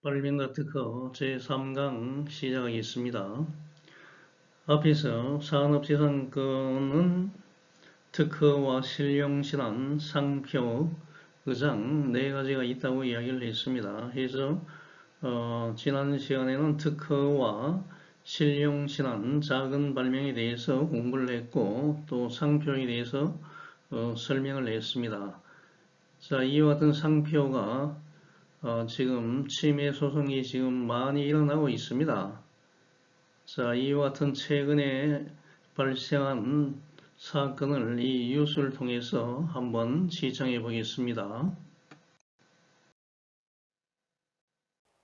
빨빈다 특허 제3강 시작하겠습니다. 앞에서 산업재산권은 특허와 실용실한 상표, 의장 네 가지가 있다고 이야기를 했습니다. 그래서 지난 시간에는 특허와 실용실한 작은 발명에 대해서 공부를 했고 또 상표에 대해서 설명을 했습니다. 자, 이와 같은 상표가 지금 침해 소송이 지금 많이 일어나고 있습니다. 자, 이와 같은 최근에 발생한 사건을 이 뉴스를 통해서 한번 시청해 보겠습니다.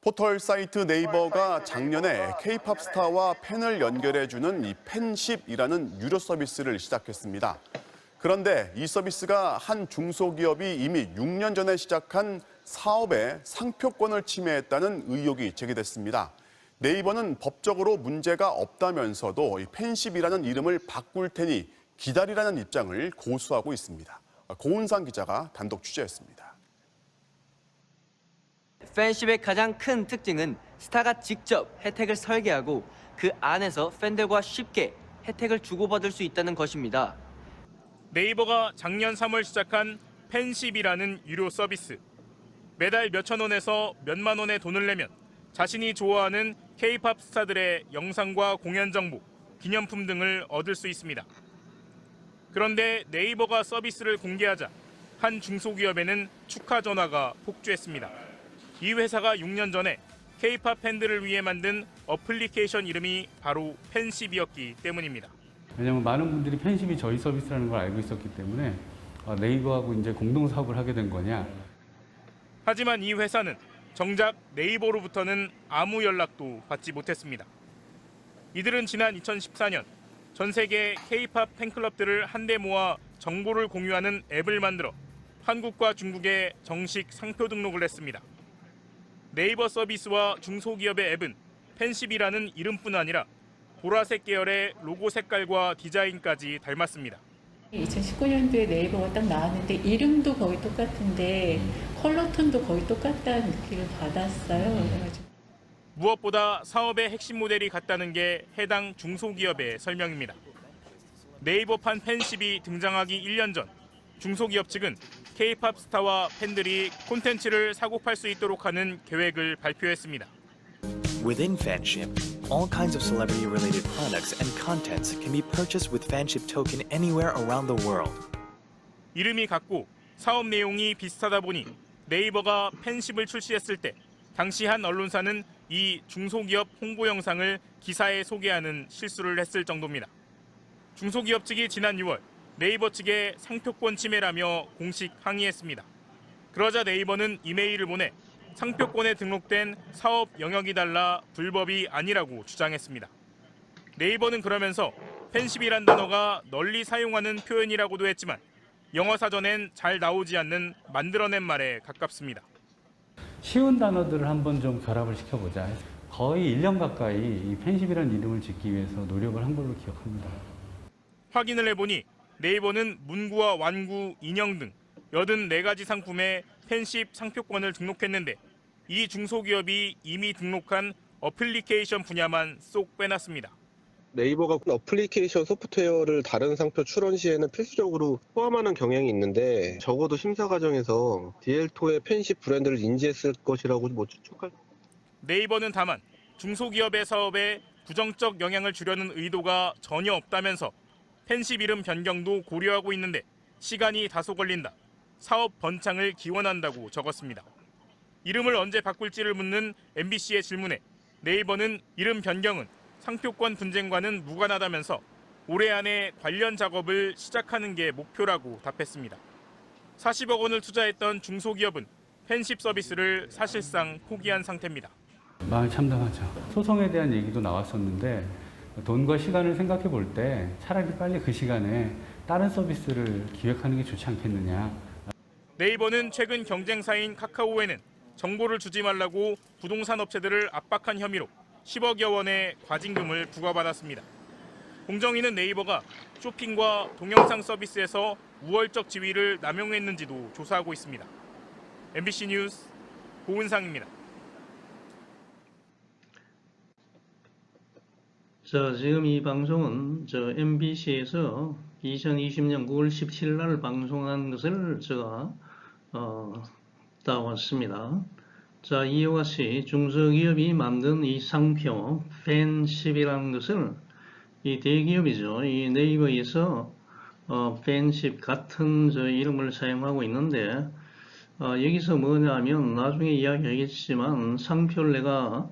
포털 사이트 네이버가 작년에 K-팝 스타와 팬을 연결해주는 이 팬십이라는 유료 서비스를 시작했습니다. 그런데 이 서비스가 한 중소기업이 이미 6년 전에 시작한 사업의 상표권을 침해했다는 의혹이 제기됐습니다. 네이버는 법적으로 문제가 없다면서도 이 팬십이라는 이름을 바꿀 테니 기다리라는 입장을 고수하고 있습니다. 고은상 기자가 단독 취재했습니다. 팬십의 가장 큰 특징은 스타가 직접 혜택을 설계하고 그 안에서 팬들과 쉽게 혜택을 주고받을 수 있다는 것입니다. 네이버가 작년 3월 시작한 팬십이라는 유료 서비스. 매달 몇천 원에서 몇만 원의 돈을 내면 자신이 좋아하는 K-팝 스타들의 영상과 공연 정보, 기념품 등을 얻을 수 있습니다. 그런데 네이버가 서비스를 공개하자 한 중소기업에는 축하 전화가 폭주했습니다. 이 회사가 6년 전에 K-팝 팬들을 위해 만든 어플리케이션 이름이 바로 팬십이었기 때문입니다. 왜냐하면 많은 분들이 팬십이 저희 서비스라는 걸 알고 있었기 때문에 네이버하고 이제 공동 사업을 하게 된 거냐. 하지만 이 회사는 정작 네이버로부터는 아무 연락도 받지 못했습니다. 이들은 지난 2014년 전 세계 K-팝 팬클럽들을 한데 모아 정보를 공유하는 앱을 만들어 한국과 중국에 정식 상표 등록을 했습니다. 네이버 서비스와 중소기업의 앱은 팬십이라는 이름뿐 아니라 보라색 계열의 로고 색깔과 디자인까지 닮았습니다. 2019년도에 네이버가 딱 나왔는데 이름도 거의 똑같은데 컬러 톤도 거의 똑같다는 느낌을 받았어요. 무엇보다 사업의 핵심 모델이 같다는 게 해당 중소기업의 설명입니다. 네이버판 팬십이 등장하기 1년 전 중소기업 측은 K-팝 스타와 팬들이 콘텐츠를 사고 팔 수 있도록 하는 계획을 발표했습니다. Within Fanship, all kinds of celebrity-related products and contents can be purchased with Fanship token anywhere around the world. 이름이 같고 사업 내용이 비슷하다 보니 네이버가 팬십을 출시했을 때 당시 한 언론사는 이 중소기업 홍보 영상을 기사에 소개하는 실수를 했을 정도입니다. 중소기업 측이 지난 6월 네이버 측에 상표권 침해라며 공식 항의했습니다. 그러자 네이버는 이메일을 보내 상표권에 등록된 사업 영역이 달라 불법이 아니라고 주장했습니다. 네이버는 그러면서 팬십이란 단어가 널리 사용하는 표현이라고도 했지만 영어 사전엔 잘 나오지 않는 만들어낸 말에 가깝습니다. 쉬운 단어들을 한번 좀 결합을 시켜보자. 거의 1년 가까이 이 팬십이라는 이름을 짓기 위해서 노력을 한 걸로 기억합니다. 확인을 해보니 네이버는 문구와 완구, 인형 등 84가지 상품에 팬십 상표권을 등록했는데 이 중소기업이 이미 등록한 어플리케이션 분야만 쏙 빼놨습니다. 네이버가 어플리케이션 소프트웨어를 다른 상표 출원 시에는 필수적으로 포함하는 경향이 있는데 적어도 심사 과정에서 디엘토의 팬십 브랜드를 인지했을 것이라고 추측할. 네이버는 다만 중소기업의 사업에 부정적 영향을 주려는 의도가 전혀 없다면서 팬십 이름 변경도 고려하고 있는데 시간이 다소 걸린다. 사업 번창을 기원한다고 적었습니다. 이름을 언제 바꿀지를 묻는 MBC의 질문에 네이버는 이름 변경은 상표권 분쟁과는 무관하다면서 올해 안에 관련 작업을 시작하는 게 목표라고 답했습니다. 40억 원을 투자했던 중소기업은 팬십 서비스를 사실상 포기한 상태입니다. 마음이 참담하죠. 소송에 대한 얘기도 나왔었는데 돈과 시간을 생각해 볼 때 차라리 빨리 그 시간에 다른 서비스를 기획하는 게 좋지 않겠느냐. 네이버는 최근 경쟁사인 카카오에는 정보를 주지 말라고 부동산 업체들을 압박한 혐의로 10억여 원의 과징금을 부과받았습니다. 공정위는 네이버가 쇼핑과 동영상 서비스에서 우월적 지위를 남용했는지도 조사하고 있습니다. MBC 뉴스 고은상입니다. 자, 지금 이 방송은 MBC에서 2020년 9월 17일 날 방송한 것을 제가 따왔습니다. 자, 이와 같이 중소기업이 만든 이 상표 팬십이라는 것을 이 대기업이죠. 이 네이버에서 팬십 같은 이름을 사용하고 있는데 여기서 뭐냐면 나중에 이야기하겠지만 상표를 내가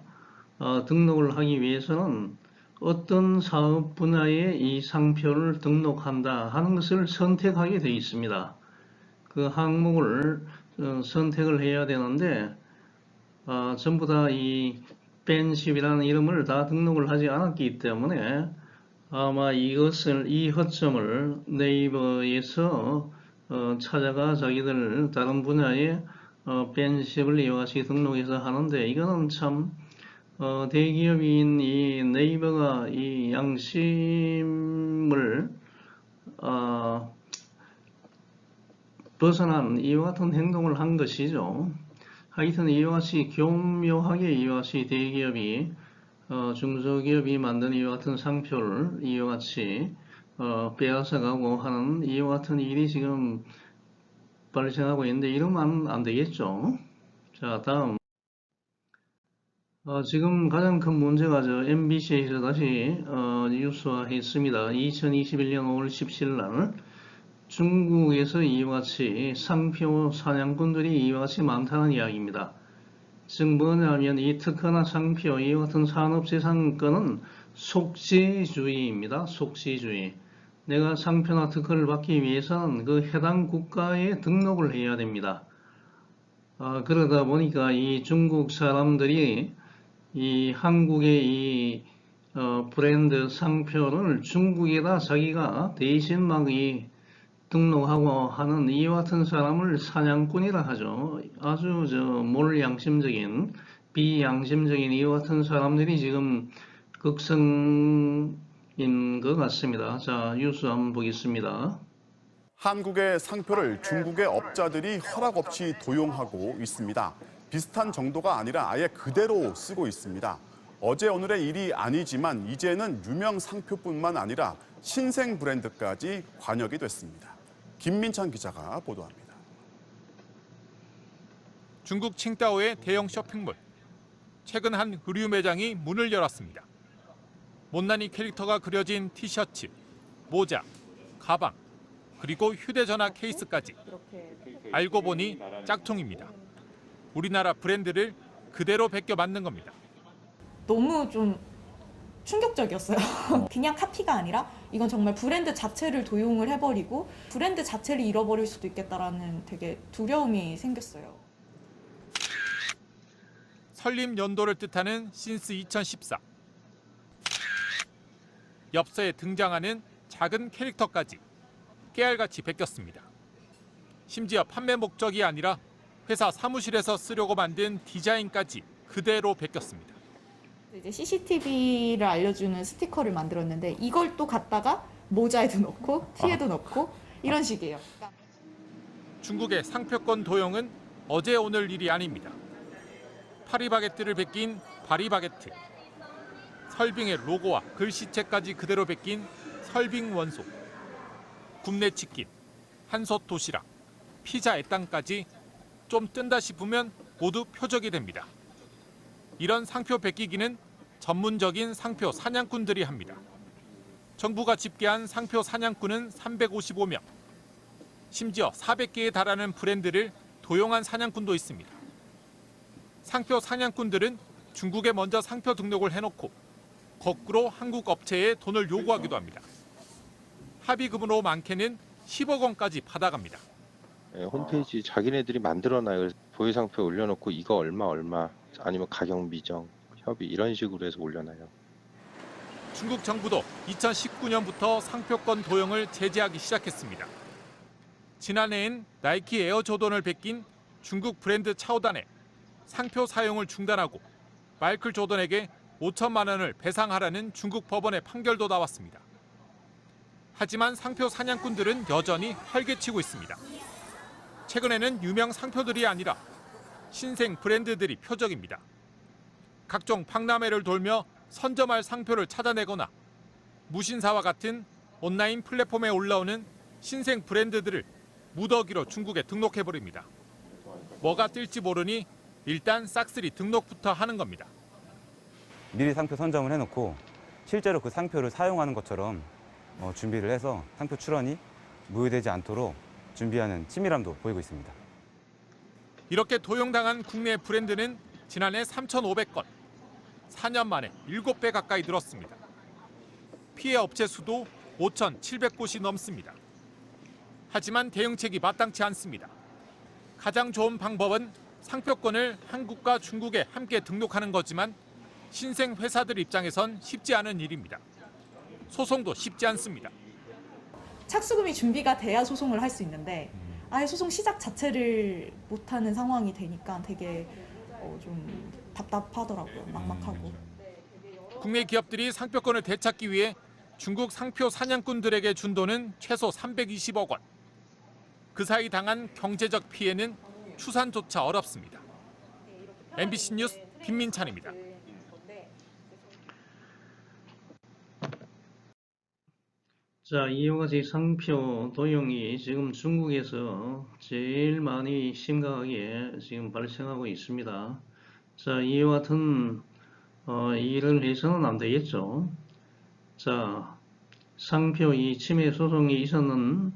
등록을 하기 위해서는 어떤 사업 분야에 이 상표를 등록한다 하는 것을 선택하게 되어 있습니다. 그 항목을 선택을 해야 되는데 전부 다 이 팬십이라는 이름을 다 등록을 하지 않았기 때문에 아마 이 허점을 네이버에서 찾아가 자기들 다른 분야에 팬십을 이와 같이 등록해서 하는데 이거는 참 대기업인 이 네이버가 이 양심을 벗어난 이와 같은 행동을 한 것이죠. 하여튼 이와 같이 교묘하게 이와 같이 대기업이 중소기업이 만든 이와 같은 상표를 이와 같이 빼앗아가고 하는 이와 같은 일이 지금 발생하고 있는데 이러면 안 되겠죠. 자, 다음. 지금 가장 큰 문제가 MBC에서 다시 뉴스화했습니다. 2021년 5월 17일 날 중국에서 이와 같이 상표 사냥꾼들이 이와 같이 많다는 이야기입니다. 즉 뭐냐면 이 특허나 상표 이와 같은 산업재산권은 속지주의입니다. 속지주의. 내가 상표나 특허를 받기 위해서는 그 해당 국가에 등록을 해야 됩니다. 그러다 보니까 이 중국 사람들이 이 한국의 이 브랜드 상표를 중국에다 자기가 대신 막 등록하고 하는 이와 같은 사람을 사냥꾼이라 하죠. 아주 몰양심적인 비양심적인 이와 같은 사람들이 지금 극성인 것 같습니다. 자, 뉴스 한번 보겠습니다. 한국의 상표를 중국의 업자들이 허락 없이 도용하고 있습니다. 비슷한 정도가 아니라 아예 그대로 쓰고 있습니다. 어제 오늘의 일이 아니지만 이제는 유명 상표뿐만 아니라 신생 브랜드까지 관여가 됐습니다. 김민찬 기자가 보도합니다. 중국 칭다오의 대형 쇼핑몰. 최근 한 의류 매장이 문을 열었습니다. 못난이 캐릭터가 그려진 티셔츠, 모자, 가방, 그리고 휴대전화 케이스까지. 알고 보니 짝퉁입니다. 우리나라 브랜드를 그대로 베껴 만든 겁니다. 너무 좀 충격적이었어요. 그냥 카피가 아니라 이건 정말 브랜드 자체를 도용을 해버리고 브랜드 자체를 잃어버릴 수도 있겠다라는 되게 두려움이 생겼어요. 설립 연도를 뜻하는 신스 2014. 엽서에 등장하는 작은 캐릭터까지 깨알같이 베꼈습니다. 심지어 판매 목적이 아니라 회사 사무실에서 쓰려고 만든 디자인까지 그대로 베꼈습니다. 이제 CCTV를 알려주는 스티커를 만들었는데 이걸 또 갖다가 모자에도 넣고 티에도 넣고 이런 식이에요. 중국의 상표권 도용은 어제 오늘 일이 아닙니다. 파리바게뜨를 베낀 파리바게뜨, 설빙의 로고와 글씨체까지 그대로 베낀 설빙 원소, 굽네 치킨, 한솥 도시락, 피자 애땅까지 좀 뜬다 싶으면 모두 표적이 됩니다. 이런 상표 베끼기는 전문적인 상표 사냥꾼들이 합니다. 정부가 집계한 상표 사냥꾼은 355명. 심지어 400개에 달하는 브랜드를 도용한 사냥꾼도 있습니다. 상표 사냥꾼들은 중국에 먼저 상표 등록을 해놓고 거꾸로 한국 업체에 돈을 요구하기도 합니다. 합의금으로 많게는 10억 원까지 받아갑니다. 홈페이지 자기네들이 만들어놔요. 보유상표 올려놓고 이거 얼마 아니면 가격 미정, 협의 이런 식으로 해서 올려놔요. 중국 정부도 2019년부터 상표권 도용을 제재하기 시작했습니다. 지난해엔 나이키 에어 조던을 베낀 중국 브랜드 차오단에 상표 사용을 중단하고 마이클 조던에게 5천만 원을 배상하라는 중국 법원의 판결도 나왔습니다. 하지만 상표 사냥꾼들은 여전히 활개치고 있습니다. 최근에는 유명 상표들이 아니라 신생 브랜드들이 표적입니다. 각종 박람회를 돌며 선점할 상표를 찾아내거나 무신사와 같은 온라인 플랫폼에 올라오는 신생 브랜드들을 무더기로 중국에 등록해버립니다. 뭐가 뜰지 모르니 일단 싹쓸이 등록부터 하는 겁니다. 미리 상표 선점을 해놓고 실제로 그 상표를 사용하는 것처럼 준비를 해서 상표 출원이 무효되지 않도록 준비하는 치밀함도 보이고 있습니다. 이렇게 도용당한 국내 브랜드는 지난해 3,500건, 4년 만에 7배 가까이 늘었습니다. 피해 업체 수도 5,700곳이 넘습니다. 하지만 대응책이 마땅치 않습니다. 가장 좋은 방법은 상표권을 한국과 중국에 함께 등록하는 거지만 신생 회사들 입장에선 쉽지 않은 일입니다. 소송도 쉽지 않습니다. 착수금이 준비가 돼야 소송을 할 수 있는데 아예 소송 시작 자체를 못하는 상황이 되니까 되게 좀 답답하더라고요. 막막하고. 국내 기업들이 상표권을 되찾기 위해 중국 상표 사냥꾼들에게 준 돈은 최소 320억 원. 그 사이 당한 경제적 피해는 추산조차 어렵습니다. MBC 뉴스 김민찬입니다. 자, 이와 같이 상표 도용이 지금 중국에서 제일 많이 심각하게 지금 발생하고 있습니다. 자, 이와 같은 일을 해서는 안 되겠죠. 자, 상표 이 침해 소송이 있었는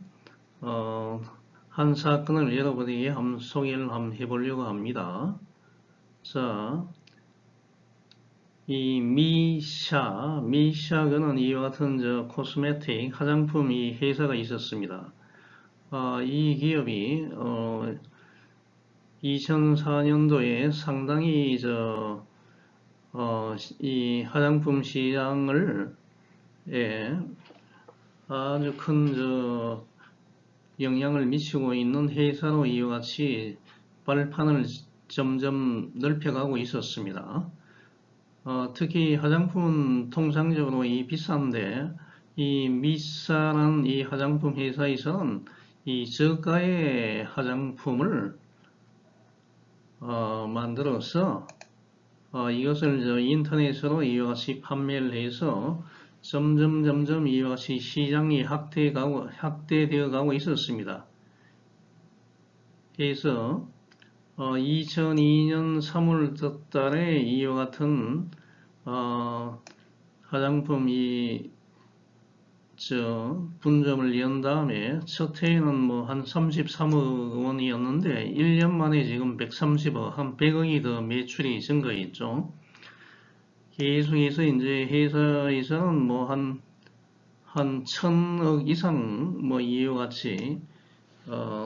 한 사건을 여러분에게 한번 소개를 한번 해보려고 합니다. 자, 이 미샤그는 이와 같은 코스메틱 화장품 이 회사가 있었습니다. 이 기업이 2004년도에 상당히 이 화장품 시장을 아주 큰 영향을 미치고 있는 회사로 이와 같이 발판을 점점 넓혀가고 있었습니다. 특히 화장품은 통상적으로 비싼데 이 미사라는 이 화장품 회사에서는 이 저가의 화장품을 만들어서 이것을 인터넷으로 이와 같이 판매를 해서 점점 이와 같이 시장이 확대되어 가고 있었습니다. 그래서 2002년 3월 달에 이와 같은 화장품 분점을 연 다음에 첫 해에는 한 33억 원이었는데 1년 만에 지금 130억, 한 100억이 더 매출이 증가했죠. 계속해서 이제 회사에서는 한 1000억 이상 이와 같이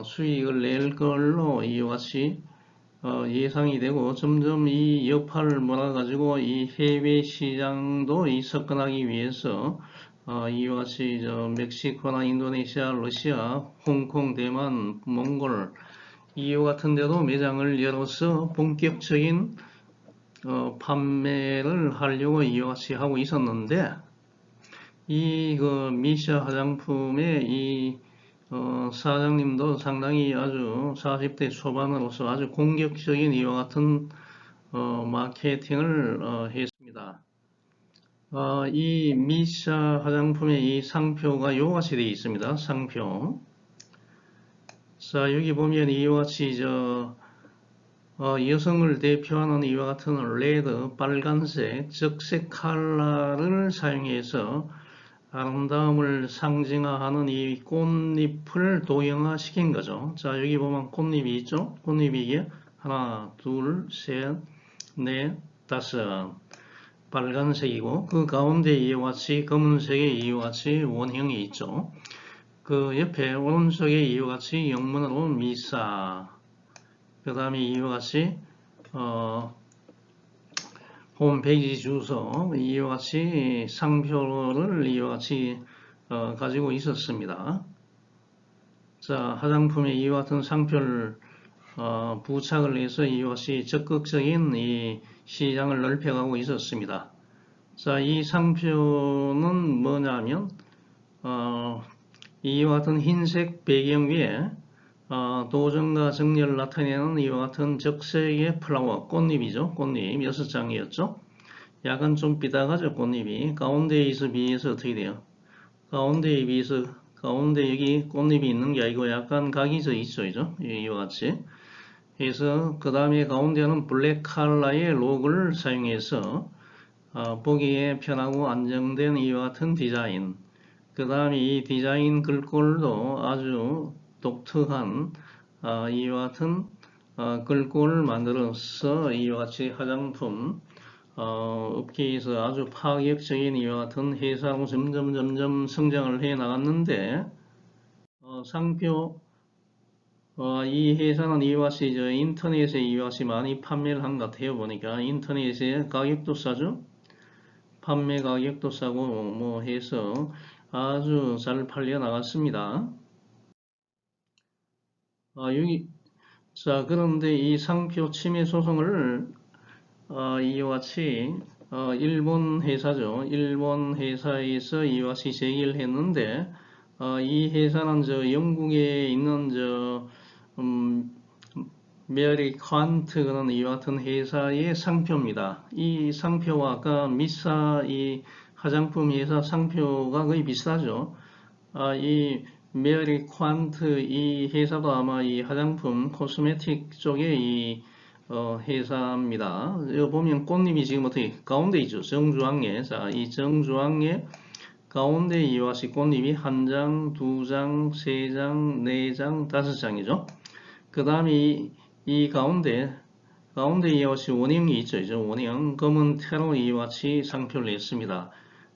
수익을 낼 걸로 이와 같이 예상이 되고 점점 이 여파를 몰아가지고 이 해외 시장도 접근하기 위해서 이와 같이 멕시코나 인도네시아, 러시아, 홍콩, 대만, 몽골 이와 같은 데도 매장을 열어서 본격적인 판매를 하려고 이와 같이 하고 있었는데 이 미샤 화장품의 사장님도 상당히 아주 40대 초반으로서 아주 공격적인 이와 같은 마케팅을 했습니다. 이 미샤 화장품의 이 상표가 이와 같이 되어 있습니다. 상표. 자, 여기 보면 이와 같이 여성을 대표하는 이와 같은 레드, 빨간색, 적색 컬러를 사용해서 아름다움을 상징하는 이 꽃잎을 도형화시킨 거죠. 자, 여기 보면 꽃잎이 있죠? 꽃잎이 이게 하나, 둘, 셋, 넷, 다섯. 빨간색이고 그 가운데 이와 같이 검은색의 이와 같이 원형이 있죠. 그 옆에 오른쪽에 이와 같이 영문으로 미사. 그 다음에 이와 같이 홈페이지 주소 이와 같이 상표를 이와 같이 가지고 있었습니다. 자, 화장품에 이와 같은 상표를 부착을 해서 이와 같이 적극적인 이 시장을 넓혀가고 있었습니다. 자, 이 상표는 뭐냐면 이와 같은 흰색 배경 위에 도전과 정렬을 나타내는 이와 같은 적색의 플라워, 꽃잎이죠. 꽃잎 6장이었죠. 약간 좀 삐딱하죠, 꽃잎이. 가운데에서 비해서 어떻게 돼요? 가운데에 비해서, 가운데 여기 꽃잎이 있는 게 아니고 약간 각이 져 있죠, 이와 같이. 그래서 그 다음에 가운데는 블랙 컬러의 록을 사용해서 보기에 편하고 안정된 이와 같은 디자인. 그 다음에 이 디자인 글꼴도 아주 독특한 이와 같은 글꼴을 만들어서 이와 같이 화장품 업계에서 아주 파격적인 이와 같은 회사로 점점 성장을 해 나갔는데 상표 이 회사는 이와 같이 인터넷에 이와 같이 많이 판매를 한 것 같아요. 보니까 인터넷에 가격도 싸죠. 판매 가격도 싸고 뭐 해서 아주 잘 팔려 나갔습니다. 자, 그런데 이 상표 침해 소송을 이와 같이 일본 회사죠. 일본 회사에서 이와 같이 제기를 했는데 이 회사는 영국에 있는 메리 퀀트 그런 이와 같은 회사의 상표입니다. 이 상표와 아까 미사 이 화장품 회사 상표가 거의 비슷하죠. 이 메리 퀀트 이 회사도 아마 이 화장품 코스메틱 쪽의 이 회사입니다. 여기 보면 꽃잎이 지금 어떻게 가운데 있죠. 정주황에. 자, 이 정주황에 가운데 이와 같이 꽃잎이 1장, 2장, 3장, 4장, 5장이죠. 그 다음에 이 가운데 이와 같이 원형이 있죠. 원형. 검은 테로 이와 같이 상표를 냈습니다.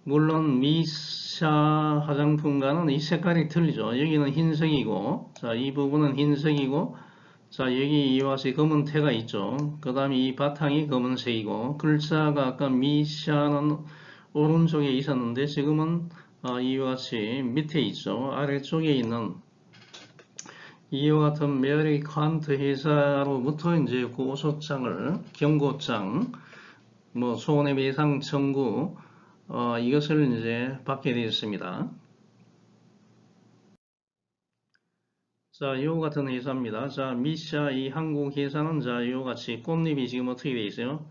물론 미샤 화장품과는 이 색깔이 틀리죠. 여기는 흰색이고, 자, 이 부분은 흰색이고, 자, 여기 이와 같이 검은 테가 있죠. 그 다음에 이 바탕이 검은색이고, 글자가 아까 미샤는 오른쪽에 있었는데, 지금은 이와 같이 밑에 있죠. 아래쪽에 있는 이와 같은 메리 퀀트 회사로부터 이제 고소장을, 경고장, 뭐 손해배상 청구, 이것을 이제 받게 되었습니다. 자, 이와 같은 회사입니다. 자, 미샤 이 한국 회사는 자, 이와 같이 꽃잎이 지금 어떻게 되어 있어요?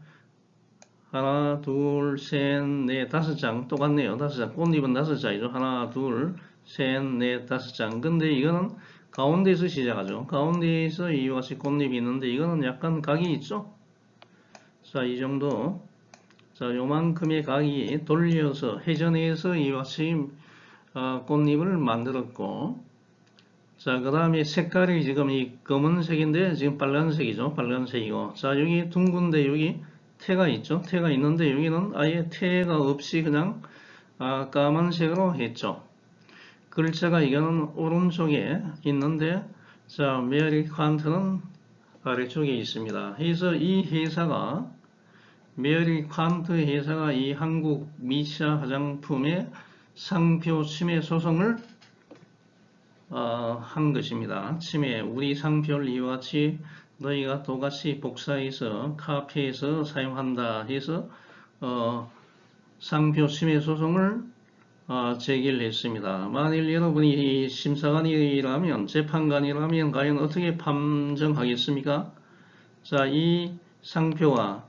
하나, 둘, 셋, 넷, 5장 똑같네요. 5장. 꽃잎은 5장이죠. 하나, 둘, 셋, 넷, 5장. 근데 이거는 가운데에서 시작하죠. 가운데에서 이와 같이 꽃잎이 있는데 이거는 약간 각이 있죠. 자, 이 정도. 자, 요만큼의 각이 돌려서 회전해서 이와 같이 꽃잎을 만들었고, 자, 그 다음에 색깔이 지금 이 검은색인데 지금 빨간색이죠. 빨간색이고, 자, 여기 둥근데 여기 태가 있죠. 태가 있는데 여기는 아예 태가 없이 그냥 까만색으로 했죠. 글자가 이거는 오른쪽에 있는데, 자, 메리 퀀트는 아래쪽에 있습니다. 그래서 이 회사가 메리 퀀트 회사가 이 한국 미샤 화장품의 상표 침해 소송을 한 것입니다. 침해, 우리 상표를 이와 같이 너희가 똑같이 복사해서 카피해서 사용한다 해서 상표 침해 소송을 제기를 했습니다. 만일 여러분이 심사관이라면, 재판관이라면 과연 어떻게 판정하겠습니까? 자, 이 상표와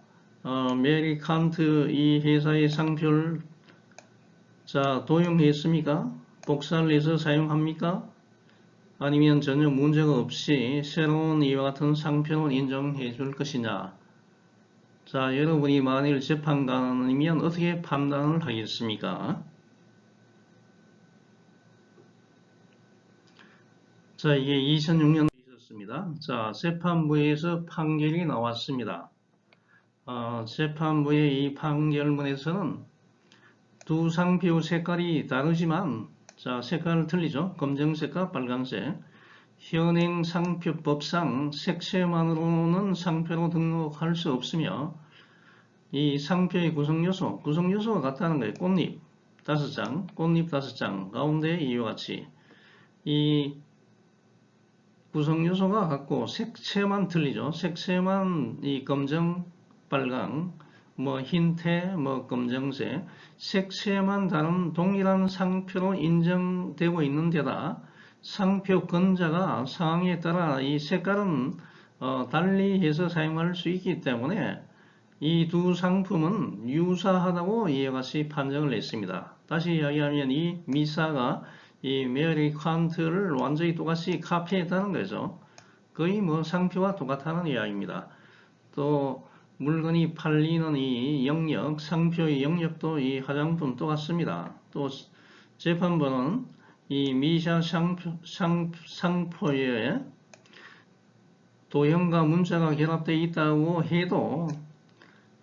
메리 칸트 이 회사의 상표를 자, 도용했습니까? 복사를 해서 사용합니까? 아니면 전혀 문제가 없이 새로운 이와 같은 상표는 인정해 줄 것이냐? 자, 여러분이 만일 재판관이면 어떻게 판단을 하겠습니까? 자, 이게 2006년에 있었습니다. 자, 재판부에서 판결이 나왔습니다. 재판부의 이 판결문에서는 두 상표 색깔이 다르지만, 자, 색깔은 틀리죠. 검정색과 빨간색. 현행 상표법상 색채만으로는 상표로 등록할 수 없으며, 이 상표의 구성요소가 같다는 거예요. 꽃잎 5장, 꽃잎 5장, 가운데 이와 같이. 이 구성요소가 같고 색채만 틀리죠. 색채만 이 검정, 빨강, 뭐 흰태, 뭐 검정색, 색채만 다른 동일한 상표로 인정되고 있는 데다 상표 건자가 상황에 따라 이 색깔은 달리 해서 사용할 수 있기 때문에 이 두 상품은 유사하다고 이와 같이 판정을 냈습니다. 다시 이야기하면 이 미사가 이 메리 퀀트를 완전히 똑같이 카피했다는 거죠. 거의 뭐 상표와 똑같다는 이야기입니다. 또 물건이 팔리는 이 영역, 상표의 영역도 이 화장품 똑같습니다. 또 재판부는 이 미샤 상표에 도형과 문자가 결합되어 있다고 해도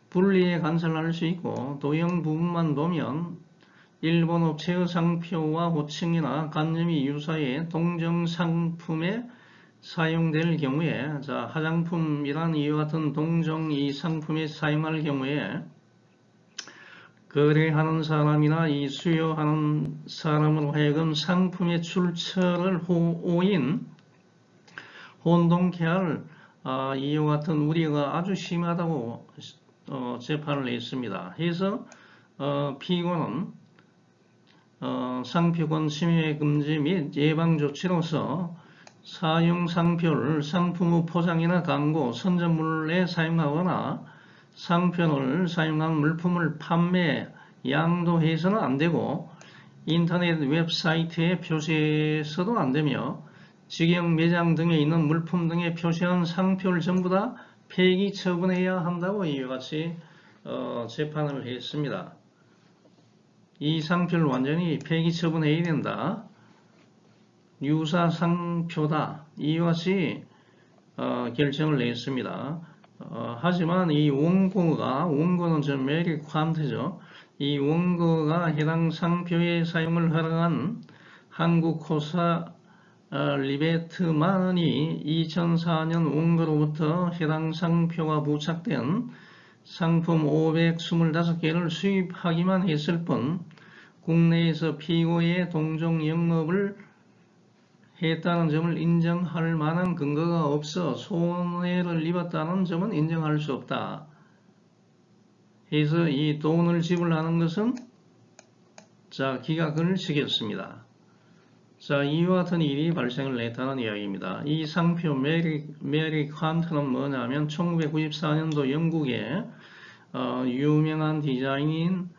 분리해 관찰할 수 있고, 도형 부분만 보면 일본 업체의 상표와 호칭이나 관념이 유사해 동정 상품에 사용될 경우에, 자, 화장품이란 이와 같은 동종 이 상품에 사용할 경우에 거래하는 사람이나 이 수요하는 사람으로 하여금 상품의 출처를 혼동케 할 이와 같은 우려가 아주 심하다고 재판을 냈습니다. 해서 피고는 상표권 침해 금지 및 예방 조치로서 사용 상표를 상품의 포장이나 광고, 선전물에 사용하거나 상표를 사용한 물품을 판매, 양도해서는 안 되고, 인터넷 웹사이트에 표시해서도 안 되며, 직영 매장 등에 있는 물품 등에 표시한 상표를 전부 다 폐기 처분해야 한다고 이와 같이 재판을 했습니다. 이 상표를 완전히 폐기 처분해야 된다. 유사 상표다. 이와 같이 결정을 냈습니다. 하지만 이 원고는 저 메리 퀀트죠. 이 원고가 해당 상표의 사용을 허락한 한국코사 리베트만이 2004년 원고로부터 해당 상표가 부착된 상품 525개를 수입하기만 했을 뿐 국내에서 피고의 동종 영업을 했다는 점을 인정할 만한 근거가 없어 손해를 입었다는 점은 인정할 수 없다. 해서 이 돈을 지불하는 것은 기각을 시켰습니다. 자, 이와 같은 일이 발생을 했다는 이야기입니다. 이 상표 메리 퀀트는 뭐냐면 1994년도 영국의 유명한 디자이너인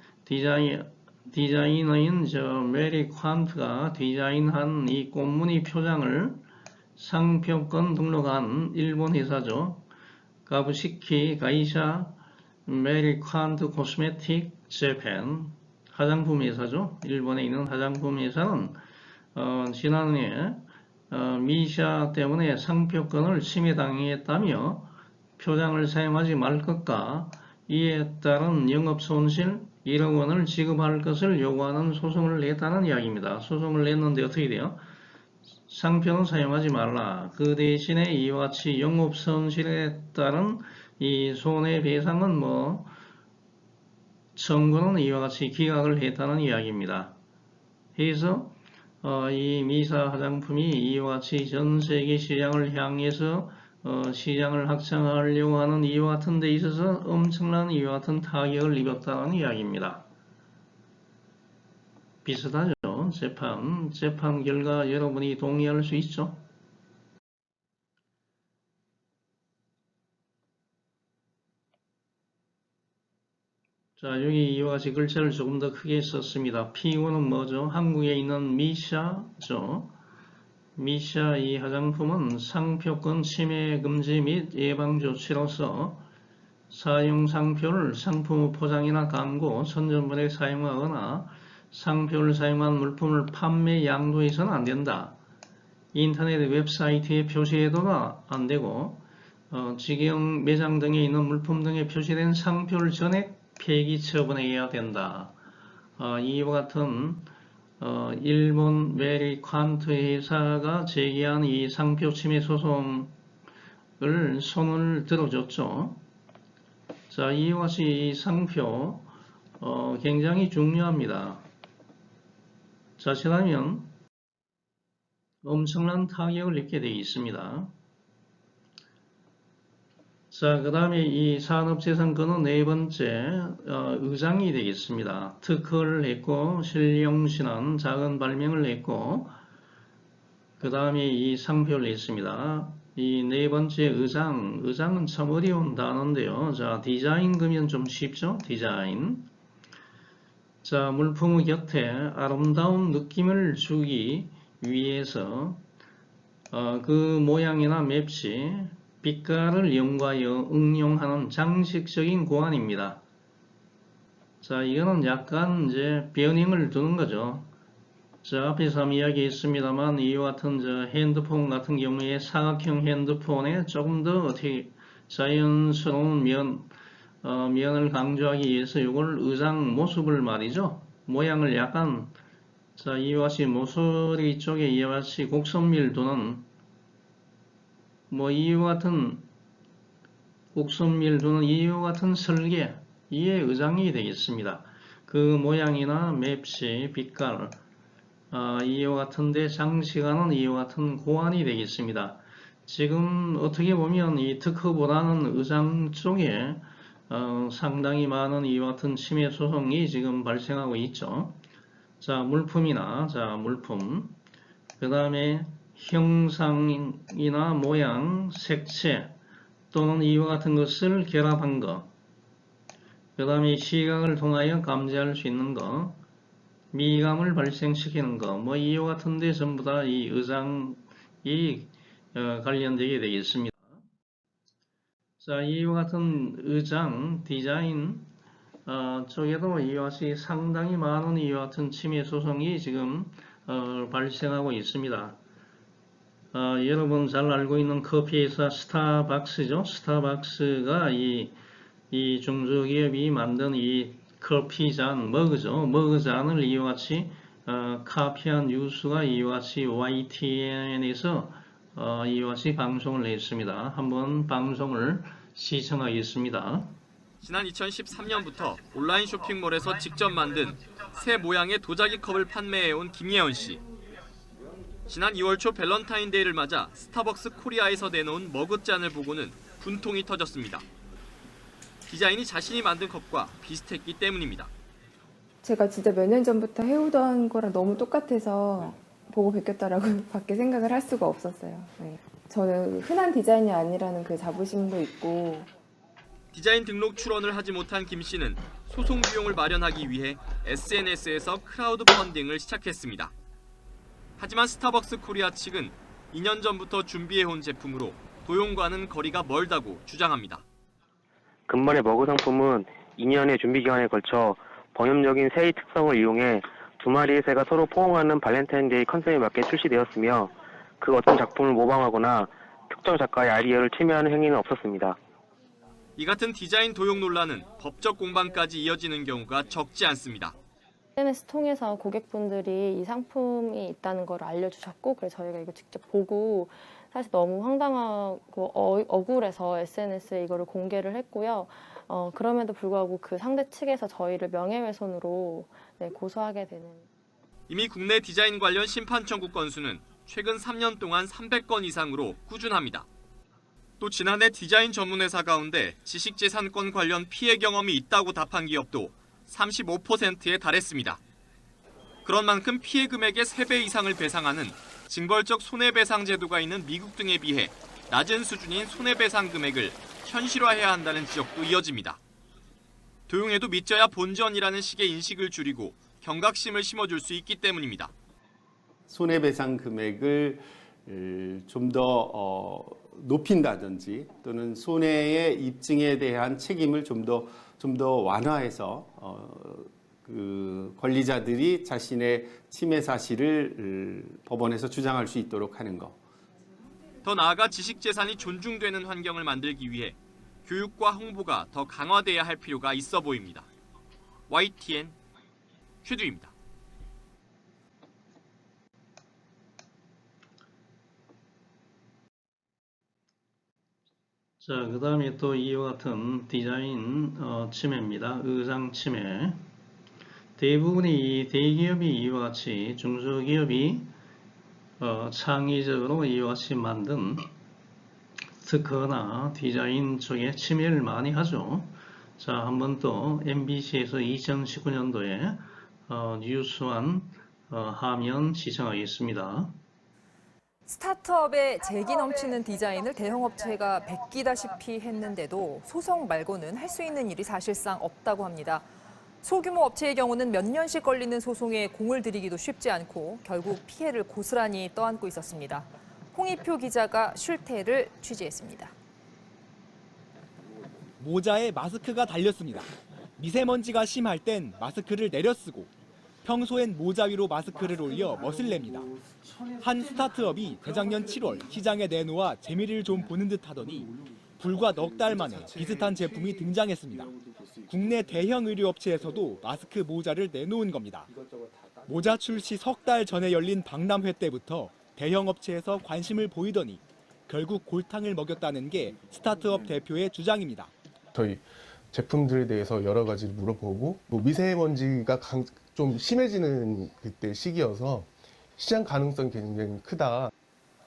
메리 퀀트가 디자인한 이 꽃무늬 표장을 상표권 등록한 일본 회사죠. 가부시키 가이샤 메리 퀀트 코스메틱 재팬 화장품 회사죠. 일본에 있는 화장품 회사는 지난해 미샤 때문에 상표권을 침해당했다며 표장을 사용하지 말 것과 이에 따른 영업손실 1억 원을 지급할 것을 요구하는 소송을 냈다는 이야기입니다. 소송을 냈는데 어떻게 돼요? 상표는 사용하지 말라. 그 대신에 이와 같이 영업손실에 따른 이 손해배상은 청구는 이와 같이 기각을 했다는 이야기입니다. 그래서 이 미사 화장품이 이와 같이 전 세계 시장을 향해서 시장을 확장하려고 하는 이와 같은 데 있어서 엄청난 이와 같은 타격을 입었다는 이야기입니다. 비슷하죠? 재판 결과 여러분이 동의할 수 있죠? 자, 여기 이와 같이 글자를 조금 더 크게 썼습니다. 피고는 뭐죠? 한국에 있는 미샤죠. 미샤 이 화장품은 상표권 침해 금지 및 예방 조치로서 사용 상표를 상품의 포장이나 광고, 선전물에 사용하거나 상표를 사용한 물품을 판매, 양도해서는 안 된다. 인터넷 웹사이트에 표시해도가 안 되고 직영 매장 등에 있는 물품 등에 표시된 상표를 전액 폐기 처분해야 된다. 이와 같은 일본 메리 퀀트 회사가 제기한 이 상표 침해 소송을 손을 들어줬죠. 자, 이와 같이 이 상표 굉장히 중요합니다. 자칫하면 엄청난 타격을 입게 되어 있습니다. 자, 그 다음에 이 산업재산권은 네 번째 의장이 되겠습니다. 특허를 했고 실용신안 작은 발명을 했고 그 다음에 이 상표를 냈습니다. 이 네 번째 의장은 참 어려운 단어인데요. 자, 디자인 그러면 좀 쉽죠? 디자인. 자, 물품의 곁에 아름다운 느낌을 주기 위해서 그 모양이나 맵시, 빛깔을 연구하여 응용하는 장식적인 고안입니다. 자, 이거는 약간 이제 변형을 두는 거죠. 자, 앞에서 한번 이야기했습니다만 이와 같은 핸드폰 같은 경우에 사각형 핸드폰에 조금 더 어떻게 자연스러운 면을 강조하기 위해서 이걸 의장 모습을 말이죠. 모양을 약간 자, 이와 같이 모서리 쪽에 이와 같이 곡선미를 두는 이와 같은 곡선미를 두는 이와 같은 설계 이에 의장이 되겠습니다. 그 모양이나 맵시, 빛깔 이와 같은데 장식하는 이와 같은 고안이 되겠습니다. 지금 어떻게 보면 이 특허보다는 의장 쪽에 상당히 많은 이와 같은 침해 소송이 지금 발생하고 있죠. 자, 물품이나 물품, 그 다음에 형상이나 모양, 색채 또는 이와 같은 것을 결합한 것, 그 다음에 시각을 통하여 감지할 수 있는 것, 미감을 발생시키는 것, 이와 같은데 전부 다 이 의장이 관련되게 되겠습니다. 자, 이와 같은 의장, 디자인 쪽에도 이와 같이 상당히 많은 이와 같은 침해 소송이 지금 발생하고 있습니다. 여러분 잘 알고 있는 커피회사 스타벅스죠. 스타벅스가 이 중소기업이 만든 이 커피잔, 머그죠. 머그잔을 이와 같이 카피한 뉴스가 이와 같이 YTN에서 이와 같이 방송을 했습니다. 한번 방송을 시청하겠습니다. 지난 2013년부터 온라인 쇼핑몰에서 직접 만든 새 모양의 도자기 컵을 판매해온 김예원 씨. 지난 2월 초 밸런타인데이를 맞아 스타벅스 코리아에서 내놓은 머그잔을 보고는 분통이 터졌습니다. 디자인이 자신이 만든 컵과 비슷했기 때문입니다. 제가 진짜 몇 년 전부터 해오던 거랑 너무 똑같아서 보고 베꼈다라고 밖에 생각을 할 수가 없었어요. 네. 저는 흔한 디자인이 아니라는 그 자부심도 있고. 디자인 등록 출원을 하지 못한 김 씨는 소송 비용을 마련하기 위해 SNS에서 크라우드 펀딩을 시작했습니다. 하지만 스타벅스 코리아 측은 2년 전부터 준비해온 제품으로 도용과는 거리가 멀다고 주장합니다. 근본의 머그 상품은 2년의 준비 기간에 걸쳐 범용적인 새의 특성을 이용해 두 마리의 새가 서로 포옹하는 발렌타인데이 컨셉에 맞게 출시되었으며 그 어떤 작품을 모방하거나 특정 작가의 아이디어를 침해하는 행위는 없었습니다. 이 같은 디자인 도용 논란은 법적 공방까지 이어지는 경우가 적지 않습니다. SNS 통해서 고객분들이 이 상품이 있다는 걸 알려주셨고, 그래서 저희가 이거 직접 보고 사실 너무 황당하고 억울해서 SNS에 이거를 공개를 했고요. 그럼에도 불구하고 그 상대 측에서 저희를 명예훼손으로 고소하게 되는. 이미 국내 디자인 관련 심판 청구 건수는 최근 3년 동안 300건 이상으로 꾸준합니다. 또 지난해 디자인 전문회사 가운데 지식재산권 관련 피해 경험이 있다고 답한 기업도 35%에 달했습니다. 그런 만큼 피해 금액의 3배 이상을 배상하는 징벌적 손해배상 제도가 있는 미국 등에 비해 낮은 수준인 손해배상 금액을 현실화해야 한다는 지적도 이어집니다. 도용에도 믿져야 본전이라는 식의 인식을 줄이고 경각심을 심어줄 수 있기 때문입니다. 손해배상 금액을 좀 더 높인다든지 또는 손해의 입증에 대한 책임을 좀 더 완화해서 그 권리자들이 자신의 침해 사실을 법원에서 주장할 수 있도록 하는 것. 더 나아가 지식재산이 존중되는 환경을 만들기 위해 교육과 홍보가 더 강화돼야 할 필요가 있어 보입니다. YTN 최두입니다. 자, 그 다음에 또 이와 같은 디자인 침해입니다. 의장 침해. 대부분의 이 대기업이 이와 같이 중소기업이 창의적으로 이와 같이 만든 특허나 디자인 쪽에 침해를 많이 하죠. 자, 한번 또 MBC에서 2019년도에 뉴스완 화면 시청하겠습니다. 스타트업의 재기 넘치는 디자인을 대형업체가 베끼다시피 했는데도 소송 말고는 할 수 있는 일이 사실상 없다고 합니다. 소규모 업체의 경우는 몇 년씩 걸리는 소송에 공을 들이기도 쉽지 않고 결국 피해를 고스란히 떠안고 있었습니다. 홍익표 기자가 실태를 취재했습니다. 모자에 마스크가 달렸습니다. 미세먼지가 심할 땐 마스크를 내려 쓰고 평소엔 모자 위로 마스크를 올려 멋을 냅니다. 한 스타트업이 재작년 7월 시장에 내놓아 재미를 좀 보는 듯 하더니 불과 넉 달 만에 비슷한 제품이 등장했습니다. 국내 대형 의류업체에서도 마스크 모자를 내놓은 겁니다. 모자 출시 석 달 전에 열린 박람회 때부터 대형 업체에서 관심을 보이더니 결국 골탕을 먹였다는 게 스타트업 대표의 주장입니다. 저희 제품들에 대해서 여러 가지를 물어보고 미세먼지가 좀 심해지는 그때 시기여서 시장 가능성이 굉장히 크다.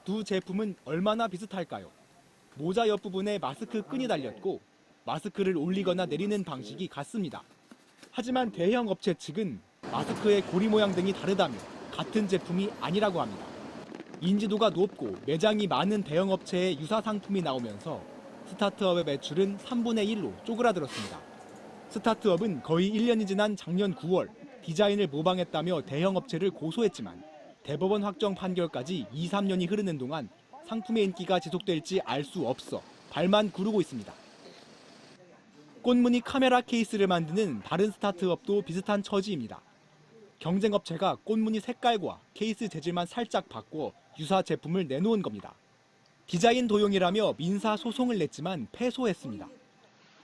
두 제품은 얼마나 비슷할까요? 모자 옆부분에 마스크 끈이 달렸고 마스크를 올리거나 내리는 방식이 같습니다. 하지만 대형 업체 측은 마스크의 고리 모양 등이 다르다며 같은 제품이 아니라고 합니다. 인지도가 높고 매장이 많은 대형 업체의 유사 상품이 나오면서 스타트업의 매출은 3분의 1로 쪼그라들었습니다. 스타트업은 거의 1년이 지난 작년 9월 디자인을 모방했다며 대형 업체를 고소했지만 대법원 확정 판결까지 2, 3년이 흐르는 동안 상품의 인기가 지속될지 알 수 없어 발만 구르고 있습니다. 꽃무늬 카메라 케이스를 만드는 다른 스타트업도 비슷한 처지입니다. 경쟁업체가 꽃무늬 색깔과 케이스 재질만 살짝 바꿔 유사 제품을 내놓은 겁니다. 디자인 도용이라며 민사 소송을 냈지만 패소했습니다.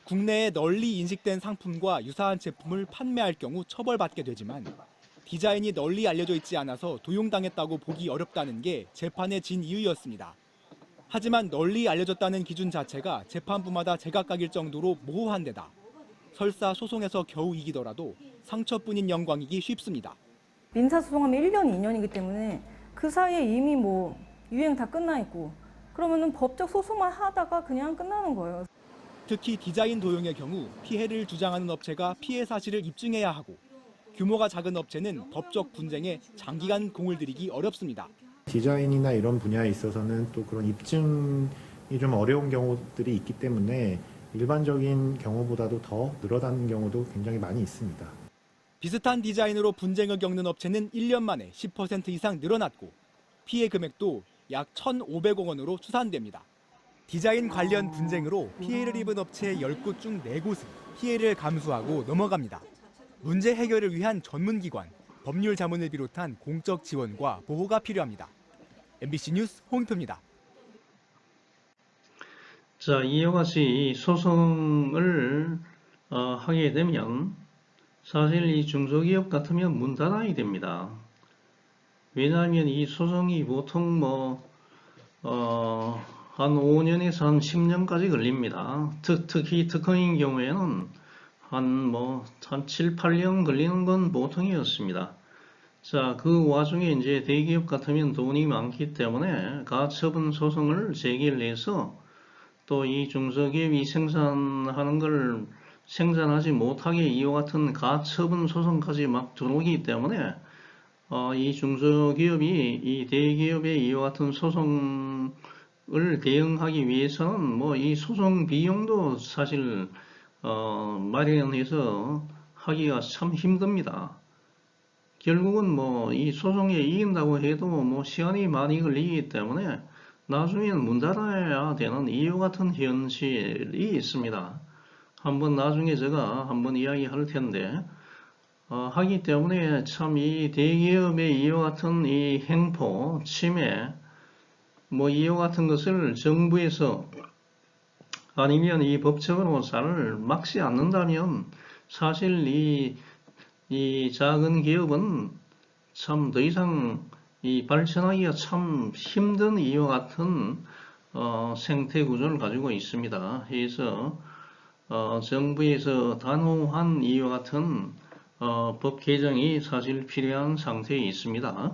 국내에 널리 인식된 상품과 유사한 제품을 판매할 경우 처벌받게 되지만 디자인이 널리 알려져 있지 않아서 도용당했다고 보기 어렵다는 게 재판에 진 이유였습니다. 하지만 널리 알려졌다는 기준 자체가 재판부마다 제각각일 정도로 모호한 데다 설사 소송에서 겨우 이기더라도 상처뿐인 영광이기 쉽습니다. 민사소송하면 1년, 2년이기 때문에 그 사이에 이미 유행 다 끝나 있고 그러면은 법적 소송만 하다가 그냥 끝나는 거예요. 특히 디자인 도용의 경우 피해를 주장하는 업체가 피해 사실을 입증해야 하고 규모가 작은 업체는 법적 분쟁에 장기간 공을 들이기 어렵습니다. 디자인이나 이런 분야에 있어서는 또 그런 입증이 좀 어려운 경우들이 있기 때문에 일반적인 경우보다도 더 늘어나는 경우도 굉장히 많이 있습니다. 비슷한 디자인으로 분쟁을 겪는 업체는 1년 만에 10% 이상 늘어났고 피해 금액도 약 1,500억 원으로 추산됩니다. 디자인 관련 분쟁으로 피해를 입은 업체 10곳 중 4곳은 피해를 감수하고 넘어갑니다. 문제 해결을 위한 전문기관, 법률 자문을 비롯한 공적 지원과 보호가 필요합니다. MBC 뉴스 홍익표입니다. 자, 이와 같이 이 소송을 하게 되면 사실 이 중소기업 같으면 문 닫아야 됩니다. 왜냐하면 이 소송이 보통 한 5년에서 한 10년까지 걸립니다. 특히 특허인 경우에는 한 7, 8년 걸리는 건 보통이었습니다. 자, 그 와중에 이제 대기업 같으면 돈이 많기 때문에 가처분 소송을 제기를 해서 또 이 중소기업이 생산하는 걸 생산하지 못하게 이와 같은 가처분 소송까지 막 들어오기 때문에 이 중소기업이 이 대기업의 이와 같은 소송을 대응하기 위해서는 이 소송 비용도 사실 마련해서 하기가 참 힘듭니다. 결국은 이 소송에 이긴다고 해도 시간이 많이 걸리기 때문에 나중에는 문 닫아야 되는 이와 같은 현실이 있습니다. 한번 나중에 제가 한번 이야기할 텐데 하기 때문에 참 이 대기업의 이와 같은 이 행포, 침해 이와 같은 것을 정부에서 아니면 이 법적으로 잘 막지 않는다면 사실 이 작은 기업은 참 더 이상 이 발전하기가 참 힘든 이와 같은 생태 구조를 가지고 있습니다. 그래서 정부에서 단호한 이와 같은 법 개정이 사실 필요한 상태에 있습니다.